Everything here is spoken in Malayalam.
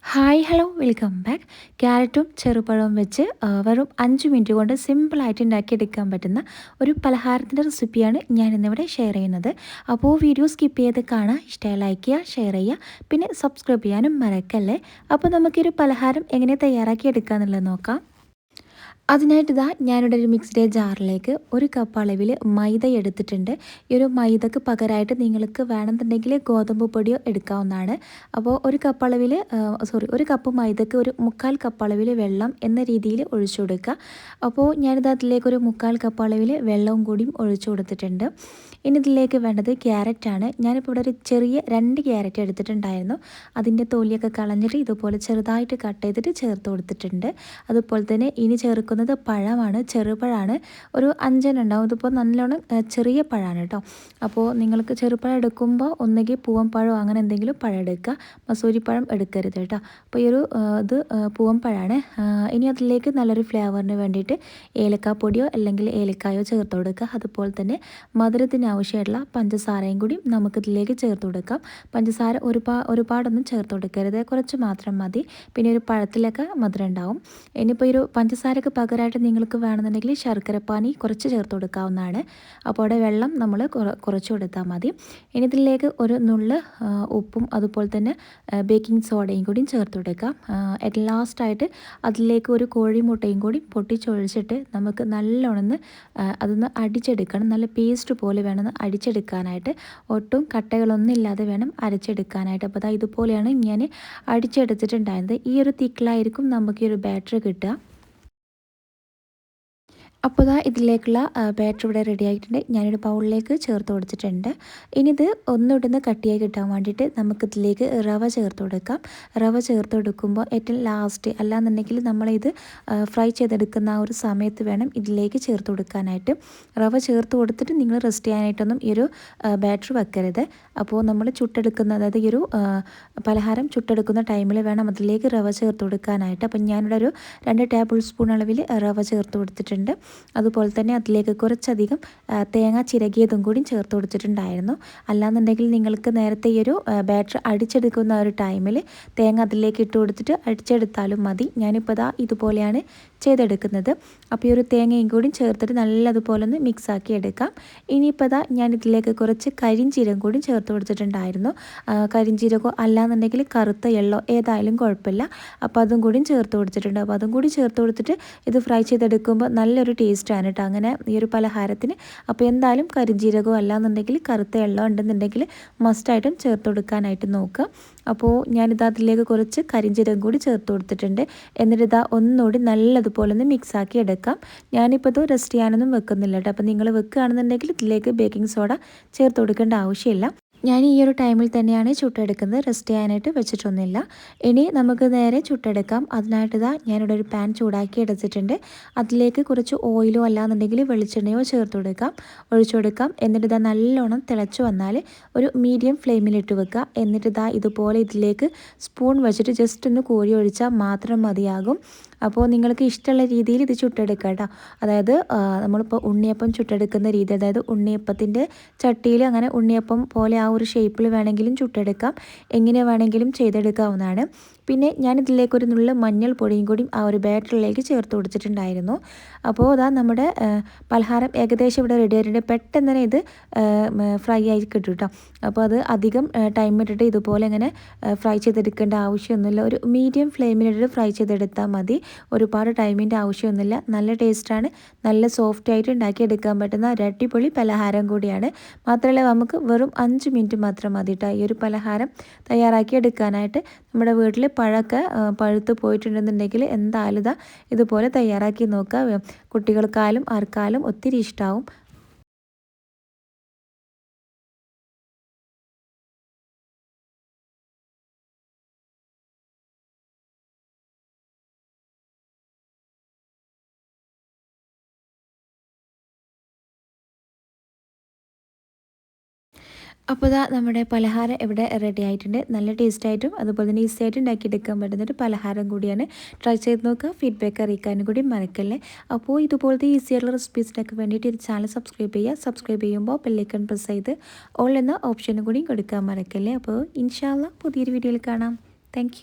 Hi hello welcome back. ക്യാരറ്റും ചെറുപഴവും വെച്ച് വെറും 5 മിനിറ്റ് കൊണ്ട് സിമ്പിളായിട്ട് ഉണ്ടാക്കിയെടുക്കാൻ പറ്റുന്ന ഒരു പലഹാരത്തിൻ്റെ റെസിപ്പിയാണ് ഞാനിന്നിവിടെ ഷെയർ ചെയ്യുന്നത്. അപ്പോൾ വീഡിയോ സ്കിപ്പ് ചെയ്ത് കാണാം, ഇഷ്ടമായി ലൈക്ക് ചെയ്യുക, ഷെയർ ചെയ്യുക, പിന്നെ സബ്സ്ക്രൈബ് ചെയ്യാനും മറക്കല്ലേ. അപ്പോൾ നമുക്കൊരു പലഹാരം എങ്ങനെ തയ്യാറാക്കി എടുക്കുക എന്നുള്ളത് നോക്കാം. അതിനായിട്ട് ഞാനിവിടെ ഒരു മിക്സ്ഡ് ജാറിലേക്ക് 1 കപ്പ് അളവിൽ മൈദ എടുത്തിട്ടുണ്ട്. ഈ ഒരു മൈദക്ക് പകരമായിട്ട് നിങ്ങൾക്ക് വേണമെന്നുണ്ടെങ്കിൽ ഗോതമ്പ് പൊടിയോ എടുക്കാവുന്നതാണ്. അപ്പോൾ 1 കപ്പ് അളവിൽ 1 കപ്പ് മൈദക്ക് 1/4 കപ്പ് അളവിൽ വെള്ളം എന്ന രീതിയിൽ ഒഴിച്ചു കൊടുക്കുക. അപ്പോൾ ഞാനിത് അതിലേക്ക് 1/4 കപ്പ് അളവിൽ വെള്ളവും കൂടിയും ഒഴിച്ചു കൊടുത്തിട്ടുണ്ട്. ഇനി ഇതിലേക്ക് വേണ്ടത് ക്യാരറ്റാണ്. ഞാനിപ്പോൾ ഇവിടെ ഒരു ചെറിയ 2 ക്യാരറ്റ് എടുത്തിട്ടുണ്ടായിരുന്നു. അതിൻ്റെ തൊലിയൊക്കെ കളഞ്ഞിട്ട് ഇതുപോലെ ചെറുതായിട്ട് കട്ട് ചെയ്തിട്ട് ചേർത്ത് കൊടുത്തിട്ടുണ്ട്. അതുപോലെ തന്നെ ഇനി ചേർക്കുന്നത് പഴമാണ്, ചെറുപഴമാണ്. ഒരു 5 ഉണ്ടാവും. ഇതിപ്പോൾ നല്ലോണം ചെറിയ പഴമാണ് കേട്ടോ. അപ്പോൾ നിങ്ങൾക്ക് ചെറുപഴം എടുക്കുമ്പോൾ ഒന്നുകിൽ പൂവൻ അങ്ങനെ എന്തെങ്കിലും പഴം എടുക്കുക, മസൂരിപ്പഴം എടുക്കരുത് കേട്ടോ. അപ്പോൾ ഈ ഒരു പൂവൻ പഴമാണ്. ഇനി അതിലേക്ക് നല്ലൊരു ഫ്ലേവറിന് വേണ്ടിയിട്ട് ഏലക്കാപ്പൊടിയോ അല്ലെങ്കിൽ ഏലക്കായോ ചേർത്ത് കൊടുക്കുക. അതുപോലെ തന്നെ മധുരത്തിന് ആവശ്യമായിട്ടുള്ള പഞ്ചസാരയും കൂടി നമുക്കിതിലേക്ക് ചേർത്ത് കൊടുക്കാം. പഞ്ചസാര ഒരുപാടൊന്നും ചേർത്ത് കൊടുക്കരുത്, കുറച്ച് മാത്രം മതി. പിന്നെ ഒരു പഴത്തിലൊക്കെ മധുരം ഉണ്ടാവും. ഇനിയിപ്പോൾ ഈ ഒരു പഞ്ചസാരക്ക് പകരമായിട്ട് നിങ്ങൾക്ക് വേണമെന്നുണ്ടെങ്കിൽ ശർക്കരപ്പാനി കുറച്ച് ചേർത്ത് കൊടുക്കാവുന്നതാണ്. അപ്പോൾ അവിടെ വെള്ളം നമ്മൾ കുറച്ച് കൊടുത്താൽ മതി. ഇനി ഇതിലേക്ക് ഒരു നുള്ള് ഉപ്പും അതുപോലെ തന്നെ ബേക്കിംഗ് സോഡയും കൂടി ചേർത്ത് കൊടുക്കാം. അറ്റ് ലാസ്റ്റായിട്ട് അതിലേക്ക് ഒരു കോഴിമുട്ടയും കൂടി പൊട്ടിച്ചൊഴിച്ചിട്ട് നമുക്ക് നല്ലോണം അതൊന്ന് അടിച്ചെടുക്കണം. നല്ല പേസ്റ്റ് പോലെ വേണം അടിച്ചെടുക്കാനായിട്ട്. ഒട്ടും കട്ടകളൊന്നും ഇല്ലാതെ വേണം അരച്ചെടുക്കാനായിട്ട്. അപ്പോൾ ഇതുപോലെയാണ് ഞാൻ അടിച്ചെടുത്തിട്ടുണ്ടായിരുന്നത്. ഈ ഒരു തിക്കിലായിരിക്കും നമുക്ക് ഈ ഒരു ബാറ്റർ കിട്ടുക. അപ്പോൾ ഇതിലേക്കുള്ള ബാറ്റർ ഇവിടെ റെഡി ആയിട്ടുണ്ട്. ഞാനൊരു ബൗളിലേക്ക് ചേർത്ത് കൊടുത്തിട്ടുണ്ട്. ഇനി ഇത് ഒന്നിടുന്ന് കട്ടിയായി കിട്ടാൻ വേണ്ടിയിട്ട് നമുക്കിതിലേക്ക് റവ ചേർത്ത് കൊടുക്കാം. റവ ചേർത്ത് കൊടുക്കുമ്പോൾ ഏറ്റവും ലാസ്റ്റ്, അല്ലാന്നുണ്ടെങ്കിൽ നമ്മളിത് ഫ്രൈ ചെയ്തെടുക്കുന്ന ആ ഒരു സമയത്ത് വേണം ഇതിലേക്ക് ചേർത്ത് കൊടുക്കാനായിട്ട്. റവ ചേർത്ത് കൊടുത്തിട്ട് നിങ്ങൾ റെസ്റ്റ് ചെയ്യാനായിട്ടൊന്നും ഈ ഒരു ബാറ്റർ വെക്കരുത്. അപ്പോൾ നമ്മൾ ചുട്ടെടുക്കുന്ന, അതായത് ഈ ഒരു പലഹാരം ചുട്ടെടുക്കുന്ന ടൈമിൽ വേണം അതിലേക്ക് റവ ചേർത്ത് കൊടുക്കാനായിട്ട്. അപ്പം ഞാനിവിടെ ഒരു 2 ടേബിൾ സ്പൂൺ അളവിൽ റവ ചേർത്ത് കൊടുത്തിട്ടുണ്ട്. അതുപോലെ തന്നെ അതിലേക്ക് കുറച്ചധികം തേങ്ങ ചിരകിയതും കൂടി ചേർത്ത് കൊടുത്തിട്ടുണ്ടായിരുന്നു. അല്ലാന്നുണ്ടെങ്കിൽ നിങ്ങൾക്ക് നേരത്തെ ഈ ഒരു ബാറ്റർ അടിച്ചെടുക്കുന്ന ഒരു ടൈമിൽ തേങ്ങ അതിലേക്ക് ഇട്ട് കൊടുത്തിട്ട് അടിച്ചെടുത്താലും മതി. ഞാനിപ്പോൾ ഇതുപോലെയാണ് ചെയ്തെടുക്കുന്നത്. അപ്പോൾ ഈ ഒരു തേങ്ങയും കൂടി ചേർത്തിട്ട് നല്ലതുപോലെ ഒന്ന് മിക്സാക്കി എടുക്കാം. ഇനിയിപ്പോൾ ഞാൻ ഇതിലേക്ക് കുറച്ച് കരിഞ്ചീരകം കൂടി ചേർത്ത് കൊടുത്തിട്ടുണ്ടായിരുന്നു. കരിഞ്ചീരകമോ അല്ലാന്നുണ്ടെങ്കിൽ കറുത്ത എള്ളോ ഏതായാലും കുഴപ്പമില്ല. അപ്പോൾ അതും കൂടി ചേർത്ത് കൊടുത്തിട്ടുണ്ട്. അപ്പോൾ അതും കൂടി ചേർത്ത് കൊടുത്തിട്ട് ഇത് ഫ്രൈ ചെയ്തെടുക്കുമ്പോൾ നല്ലൊരു ടേസ്റ്റാണ് കേട്ടോ അങ്ങനെ ഈ ഒരു പലഹാരത്തിന്. അപ്പോൾ എന്തായാലും കരിഞ്ജീരകമോ അല്ലാന്നുണ്ടെങ്കിൽ കറുത്ത എള്ളോ ഉണ്ടെന്നുണ്ടെങ്കിൽ മസ്റ്റായിട്ടും ചേർത്ത് കൊടുക്കാനായിട്ട് നോക്കുക. അപ്പോൾ ഞാനിത് അതിലേക്ക് കുറച്ച് കരിഞ്ജീരകം കൂടി ചേർത്ത് കൊടുത്തിട്ടുണ്ട്. എന്നിട്ട് ഒന്നുകൂടി നല്ലതുപോലെ ഒന്ന് മിക്സാക്കി എടുക്കാം. ഞാനിപ്പോൾ ഇത് റെസ്റ്റ് ചെയ്യാനൊന്നും വെക്കുന്നില്ല കേട്ടോ. അപ്പോൾ നിങ്ങൾ വെക്കുകയാണെന്നുണ്ടെങ്കിൽ ഇതിലേക്ക് ബേക്കിംഗ് സോഡ ചേർത്ത് കൊടുക്കേണ്ട ആവശ്യമില്ല. ഞാൻ ഈ ഒരു ടൈമിൽ തന്നെയാണ് ചുട്ടെടുക്കുന്നത്, റെസ്റ്റ് ചെയ്യാനായിട്ട് വെച്ചിട്ടൊന്നുമില്ല. ഇനി നമുക്ക് നേരെ ചുട്ടെടുക്കാം. അതിനായിട്ട് ഞാനിവിടെ ഒരു പാൻ ചൂടാക്കി എടുത്തിട്ടുണ്ട്. അതിലേക്ക് കുറച്ച് ഓയിലോ അല്ലാന്നുണ്ടെങ്കിൽ വെളിച്ചെണ്ണയോ ഒഴിച്ചു കൊടുക്കാം. എന്നിട്ട് നല്ലോണം തിളച്ച് വന്നാൽ ഒരു മീഡിയം ഫ്ലെയിമിലിട്ട് വെക്കുക. എന്നിട്ട് ഇതുപോലെ ഇതിലേക്ക് സ്പൂൺ വെച്ചിട്ട് ജസ്റ്റ് ഒന്ന് കോരി ഒഴിച്ചാൽ മാത്രം മതിയാകും. അപ്പോൾ നിങ്ങൾക്ക് ഇഷ്ടമുള്ള രീതിയിൽ ഇത് ചുട്ടെടുക്കുക കേട്ടോ. അതായത് നമ്മളിപ്പോൾ ഉണ്ണിയപ്പം ചുട്ടെടുക്കുന്ന രീതി, അതായത് ഉണ്ണിയപ്പത്തിൻ്റെ ചട്ടിയിൽ അങ്ങനെ ഉണ്ണിയപ്പം പോലെ ആ ഒരു ഷേപ്പിൽ വേണമെങ്കിലും ചുട്ടെടുക്കാം, എങ്ങനെ വേണമെങ്കിലും ചെയ്തെടുക്കാവുന്നതാണ്. പിന്നെ ഞാനിതിലേക്ക് ഒരു നുള്ള മഞ്ഞൾപ്പൊടിയും കൂടി ആ ഒരു ബാറ്ററിലേക്ക് ചേർത്ത് കൊടുത്തിട്ടുണ്ടായിരുന്നു. അപ്പോൾ നമ്മുടെ പലഹാരം ഏകദേശം ഇവിടെ റെഡി ആയിട്ടുണ്ട്. പെട്ടെന്ന് തന്നെ ഇത് ഫ്രൈ ആയി കിട്ടും കേട്ടോ. അപ്പോൾ അത് അധികം ടൈം ഇട്ടിട്ട് ഇതുപോലെ ഇങ്ങനെ ഫ്രൈ ചെയ്തെടുക്കേണ്ട ആവശ്യമൊന്നുമില്ല. ഒരു മീഡിയം ഫ്ലെയിമിലിട്ട് ഫ്രൈ ചെയ്തെടുത്താൽ മതി. ഒരുപാട് ടൈമിൻ്റെ ആവശ്യമൊന്നുമില്ല. നല്ല ടേസ്റ്റാണ്. നല്ല സോഫ്റ്റ് ആയിട്ട് ഉണ്ടാക്കിയെടുക്കാൻ പറ്റുന്ന ഒരു അടിപൊളി പലഹാരം കൂടിയാണ്. മാത്രമല്ല നമുക്ക് വെറും 5 മിനിറ്റ് മാത്രം മതി കേട്ടോ ഈ ഒരു പലഹാരം തയ്യാറാക്കി എടുക്കാനായിട്ട്. നമ്മുടെ വീട്ടിൽ പഴമൊക്കെ പഴുത്ത് പോയിട്ടുണ്ടെന്നുണ്ടെങ്കിൽ എന്തായാലും ഇതുപോലെ തയ്യാറാക്കി നോക്കുക. കുട്ടികൾക്കായാലും ആർക്കായാലും ഒത്തിരി ഇഷ്ടമാവും. അപ്പോൾ നമ്മുടെ പലഹാരം ഇവിടെ റെഡി ആയിട്ടുണ്ട്. നല്ല ടേസ്റ്റായിട്ടും അതുപോലെ തന്നെ ഈസി ആയിട്ട് ഉണ്ടാക്കിയെടുക്കാൻ പറ്റുന്നൊരു പലഹാരം കൂടിയാണ്. ട്രൈ ചെയ്ത് നോക്കുക, ഫീഡ്ബാക്ക് അറിയിക്കാനും കൂടി മറക്കല്ലേ. അപ്പോൾ ഇതുപോലത്തെ ഈസി ആയിട്ടുള്ള റെസിപ്പീസിനൊക്കെ വേണ്ടിയിട്ട് ഈ ചാനൽ സബ്സ്ക്രൈബ് ചെയ്യുക. സബ്സ്ക്രൈബ് ചെയ്യുമ്പോൾ ബെല്ലൈക്കൺ പ്രസ് ചെയ്ത് ഓൾ എന്ന ഓപ്ഷനും കൂടി കൊടുക്കാൻ മറക്കല്ലേ. അപ്പോൾ ഇൻഷാ അല്ലാഹ് പുതിയൊരു വീഡിയോയിൽ കാണാം. താങ്ക്